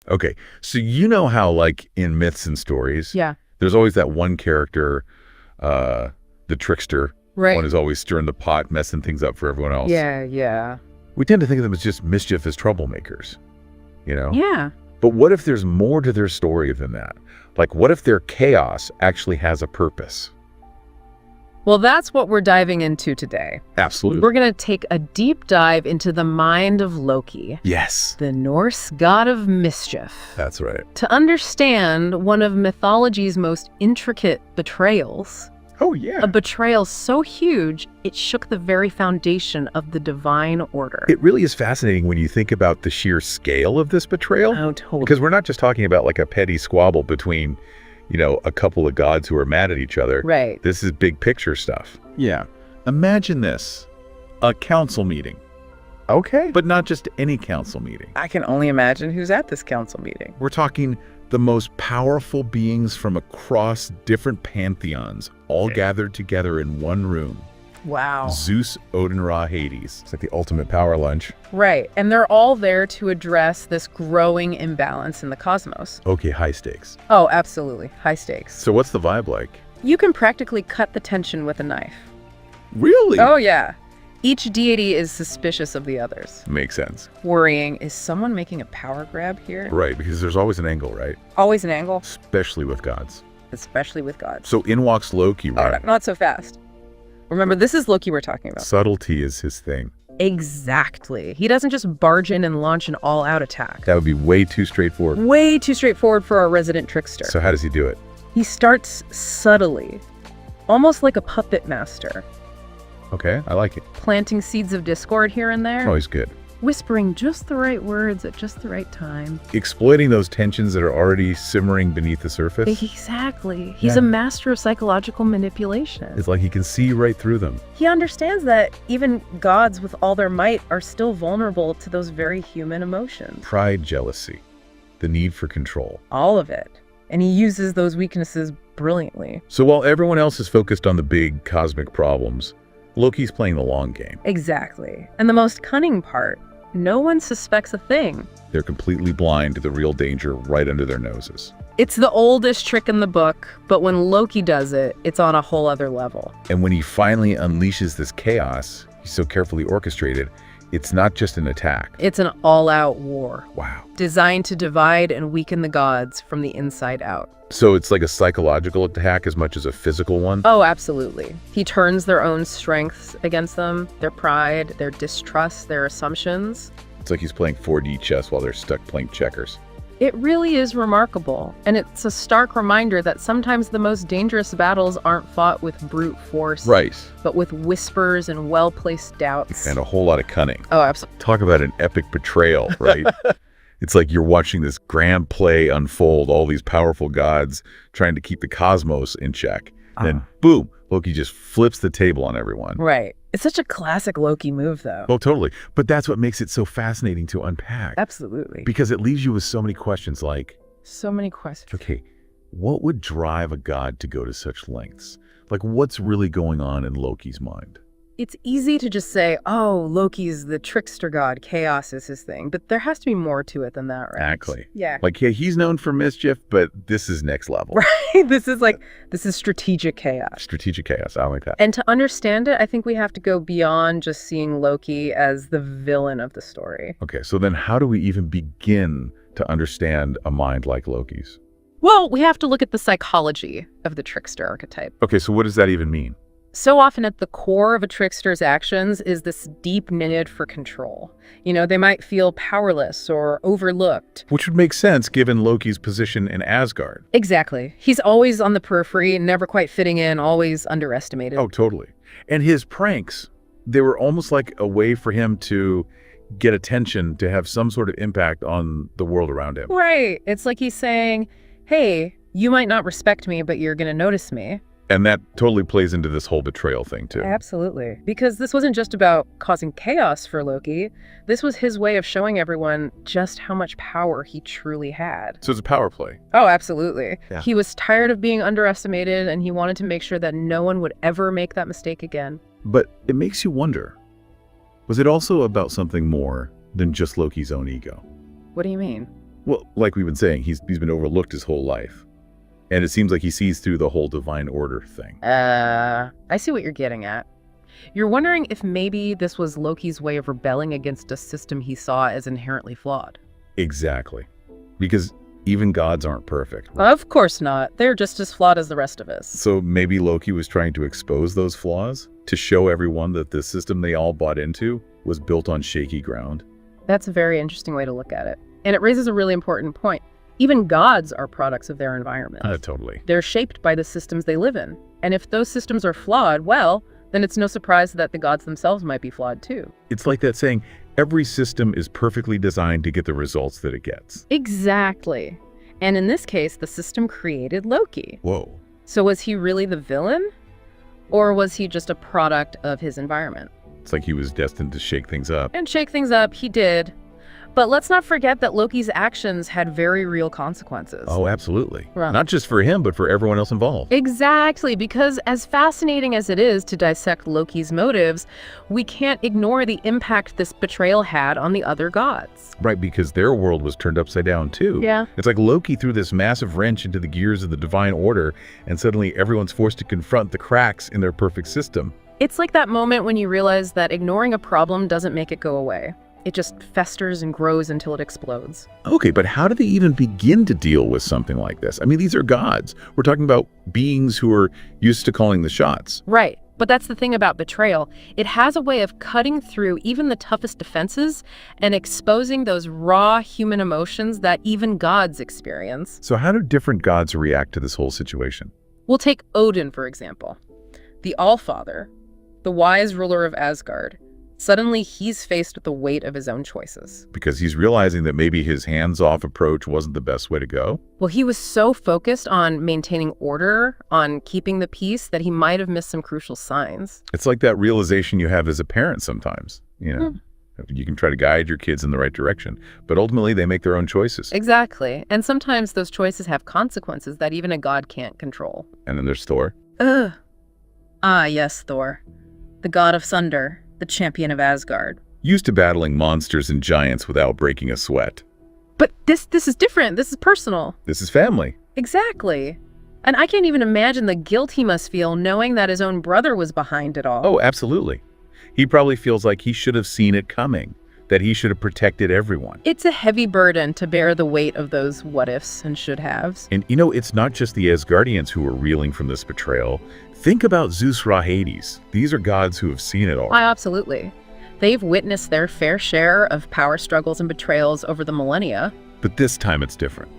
Okay, so you know how, like, in myths and stories, Yeah. there's always that one character, the trickster. Right. One is always stirring the pot, messing things up for everyone else. Yeah. We tend to think of them as just mischievous troublemakers, you know? Yeah. But what if there's more to their story than that? Like, what if their chaos actually has a purpose? Well, that's what we're diving into today. Absolutely. We're going to take a deep dive into the mind of Loki, Yes. the Norse god of mischief. That's right. To understand one of mythology's most intricate betrayals, Oh, yeah. a betrayal so huge, it shook the very foundation of the divine order. It really is fascinating when you think about the sheer scale of this betrayal. Oh, totally. Because we're not just talking about like a petty squabble between, you know, a couple of gods who are mad at each other. Right. This is big picture stuff. Yeah. Imagine this. A council meeting. Okay. But not just any council meeting. I can only imagine who's at this council meeting. We're talking the most powerful beings from across different pantheons, all gathered together in one room. Wow. Zeus, Odin, Ra, Hades. It's like the ultimate power lunch. Right. And they're all there to address this growing imbalance in the cosmos. Okay, high stakes. Oh, absolutely. High stakes. So what's the vibe like? You can practically cut the tension with a knife. Really? Oh, yeah. Each deity is suspicious of the others. Makes sense. Worrying, is someone making a power grab here? Right, because there's always an angle, right? Always an angle, Especially with gods. especially with gods. So in walks Loki, right? Not so fast. Remember, this is Loki we're talking about. Subtlety is his thing. Exactly. He doesn't just barge in and launch an all-out attack. That would be way too straightforward. Way too straightforward for our resident trickster. So how does he do it? He starts subtly, almost like a puppet master, Okay, I like it. planting seeds of discord here and there, Always good. whispering just the right words at just the right time. Exploiting those tensions that are already simmering beneath the surface. Exactly. He's Yeah. a master of psychological manipulation. It's like he can see right through them. He understands that even gods with all their might are still vulnerable to those very human emotions. Pride, jealousy, the need for control. All of it. And he uses those weaknesses brilliantly. So while everyone else is focused on the big cosmic problems, Loki's playing the long game. Exactly. And the most cunning part, no one suspects a thing. They're completely blind to the real danger right under their noses. It's the oldest trick in the book, but when Loki does it, it's on a whole other level. And when he finally unleashes this chaos, he's so carefully orchestrated, it's not just an attack. It's an all-out war, Wow. designed to divide and weaken the gods from the inside out. So it's like a psychological attack as much as a physical one? Oh, absolutely. He turns their own strengths against them, their pride, their distrust, their assumptions. It's like he's playing 4D chess while they're stuck playing checkers. It really is remarkable, and it's a stark reminder that sometimes the most dangerous battles aren't fought with brute force, Right. but with whispers and well-placed doubts. And a whole lot of cunning. Oh, absolutely. Talk about an epic betrayal, right? It's like you're watching this grand play unfold, all these powerful gods trying to keep the cosmos in check. Then, boom, Loki just flips the table on everyone. Right. It's such a classic Loki move, though. Oh, totally. But that's what makes it so fascinating to unpack. Absolutely. Because it leaves you with so many questions like, So many questions. okay, what would drive a god to go to such lengths? Like, what's really going on in Loki's mind? It's easy to just say, oh, Loki's the trickster god, chaos is his thing, but there has to be more to it than that, right? Exactly. Yeah. Like, yeah, he's known for mischief, but this is next level. Right? This is strategic chaos. Strategic chaos. I like that. And to understand it, I think we have to go beyond just seeing Loki as the villain of the story. Okay, so then how do we even begin to understand a mind like Loki's? Well, we have to look at the psychology of the trickster archetype. Okay, so what does that even mean? So often at the core of a trickster's actions is this deep need for control. You know, they might feel powerless or overlooked. Which would make sense given Loki's position in Asgard. Exactly. He's always on the periphery, never quite fitting in, always underestimated. Oh, totally. And his pranks, they were almost like a way for him to get attention, to have some sort of impact on the world around him. Right. It's like he's saying, hey, you might not respect me, but you're going to notice me. And that totally plays into this whole betrayal thing, too. Absolutely. Because this wasn't just about causing chaos for Loki. This was his way of showing everyone just how much power he truly had. So it's a power play. Oh, absolutely. Yeah. He was tired of being underestimated, and he wanted to make sure that no one would ever make that mistake again. But it makes you wonder, was it also about something more than just Loki's own ego? What do you mean? Well, like we've been saying, he's been overlooked his whole life. And it seems like he sees through the whole divine order thing. I see what you're getting at. You're wondering if maybe this was Loki's way of rebelling against a system he saw as inherently flawed. Exactly. Because even gods aren't perfect. Of course not. They're just as flawed as the rest of us. So maybe Loki was trying to expose those flaws to show everyone that the system they all bought into was built on shaky ground. That's a very interesting way to look at it. And it raises a really important point. Even gods are products of their environment. Totally. They're shaped by the systems they live in. And if those systems are flawed, well, then it's no surprise that the gods themselves might be flawed too. It's like that saying, every system is perfectly designed to get the results that it gets. Exactly. And in this case, the system created Loki. Whoa. So was he really the villain? Or was he just a product of his environment? It's like he was destined to shake things up. And shake things up, he did. But let's not forget that Loki's actions had very real consequences. Oh, absolutely. Right. Not just for him, but for everyone else involved. Exactly, because as fascinating as it is to dissect Loki's motives, we can't ignore the impact this betrayal had on the other gods. Right, because their world was turned upside down too. Yeah. It's like Loki threw this massive wrench into the gears of the divine order, and suddenly everyone's forced to confront the cracks in their perfect system. It's like that moment when you realize that ignoring a problem doesn't make it go away. It just festers and grows until it explodes. Okay, but how do they even begin to deal with something like this? I mean, these are gods. We're talking about beings who are used to calling the shots. Right. But that's the thing about betrayal. It has a way of cutting through even the toughest defenses and exposing those raw human emotions that even gods experience. So how do different gods react to this whole situation? We'll take Odin, for example. The Allfather, the wise ruler of Asgard. Suddenly, he's faced with the weight of his own choices. Because he's realizing that maybe his hands-off approach wasn't the best way to go? Well, he was so focused on maintaining order, on keeping the peace, that he might have missed some crucial signs. It's like that realization you have as a parent sometimes. You know, you can try to guide your kids in the right direction, but ultimately they make their own choices. Exactly. And sometimes those choices have consequences that even a god can't control. And then there's Thor. Ugh. Ah, yes, Thor. The god of thunder. The champion of Asgard. Used to battling monsters and giants without breaking a sweat. But this is different. This is personal. This is family. Exactly. And I can't even imagine the guilt he must feel knowing that his own brother was behind it all. Oh, absolutely. He probably feels like he should have seen it coming, that he should have protected everyone. It's a heavy burden to bear the weight of those what-ifs and should-haves. And, you know, it's not just the Asgardians who are reeling from this betrayal. Think about Zeus, Ra, Hades. These are gods who have seen it all. Absolutely. They've witnessed their fair share of power struggles and betrayals over the millennia. But this time it's different.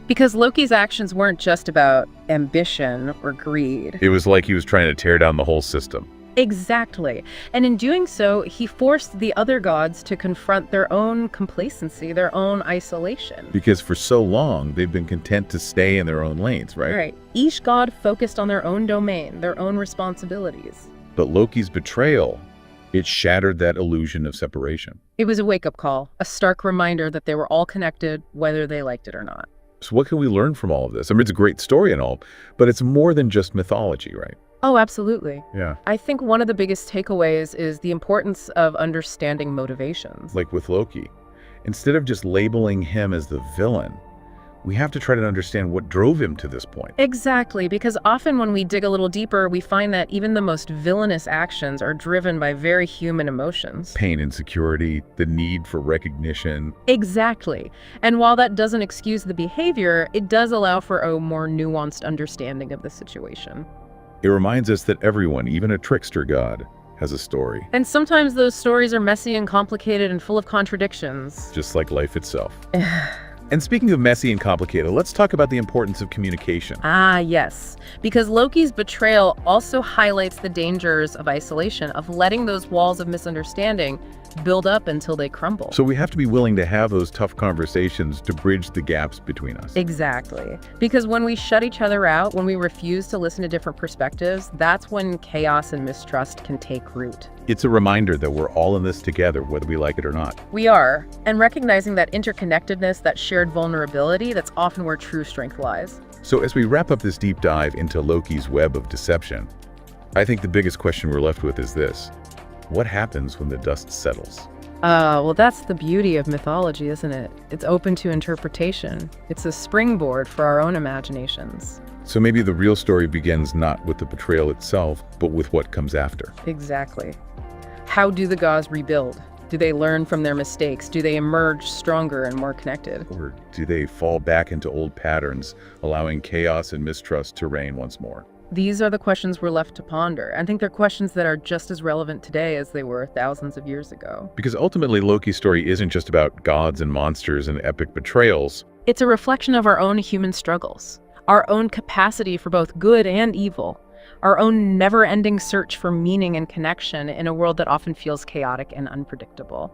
Because Loki's actions weren't just about ambition or greed. It was like he was trying to tear down the whole system. Exactly. And in doing so, he forced the other gods to confront their own complacency, their own isolation. Because for so long, they've been content to stay in their own lanes, right? Right. Each god focused on their own domain, their own responsibilities. But Loki's betrayal, it shattered that illusion of separation. It was a wake-up call, a stark reminder that they were all connected, whether they liked it or not. So what can we learn from all of this? I mean, it's a great story and all, but it's more than just mythology, right? Oh, absolutely. Yeah. I think one of the biggest takeaways is the importance of understanding motivations. Like with Loki. Instead of just labeling him as the villain, we have to try to understand what drove him to this point. Exactly, because often when we dig a little deeper, we find that even the most villainous actions are driven by very human emotions. Pain, insecurity, the need for recognition. Exactly. And while that doesn't excuse the behavior, it does allow for a more nuanced understanding of the situation. It reminds us that everyone, even a trickster god, has a story. And sometimes those stories are messy and complicated and full of contradictions. Just like life itself. And speaking of messy and complicated, let's talk about the importance of communication. Ah, yes. Because Loki's betrayal also highlights the dangers of isolation, of letting those walls of misunderstanding build up until they crumble. So we have to be willing to have those tough conversations to bridge the gaps between us. Exactly. Because when we shut each other out, when we refuse to listen to different perspectives, that's when chaos and mistrust can take root. It's a reminder that we're all in this together, whether we like it or not. We are. And recognizing that interconnectedness, that shared vulnerability, that's often where true strength lies. So as we wrap up this deep dive into Loki's web of deception, I think the biggest question we're left with is this: what happens when the dust settles? Well, that's the beauty of mythology, isn't it? It's open to interpretation. It's a springboard for our own imaginations. So maybe the real story begins not with the betrayal itself, but with what comes after. Exactly. How do the gods rebuild? Do they learn from their mistakes? Do they emerge stronger and more connected? Or do they fall back into old patterns, allowing chaos and mistrust to reign once more? These are the questions we're left to ponder. I think they're questions that are just as relevant today as they were thousands of years ago. Because ultimately, Loki's story isn't just about gods and monsters and epic betrayals. It's a reflection of our own human struggles, our own capacity for both good and evil, our own never-ending search for meaning and connection in a world that often feels chaotic and unpredictable.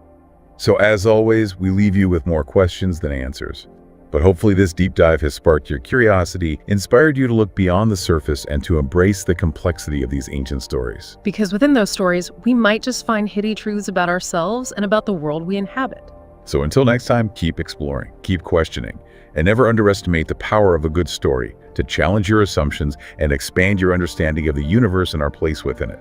So as always, we leave you with more questions than answers. But hopefully this deep dive has sparked your curiosity, inspired you to look beyond the surface and to embrace the complexity of these ancient stories. Because within those stories, we might just find hidden truths about ourselves and about the world we inhabit. So until next time, keep exploring, keep questioning, and never underestimate the power of a good story to challenge your assumptions and expand your understanding of the universe and our place within it.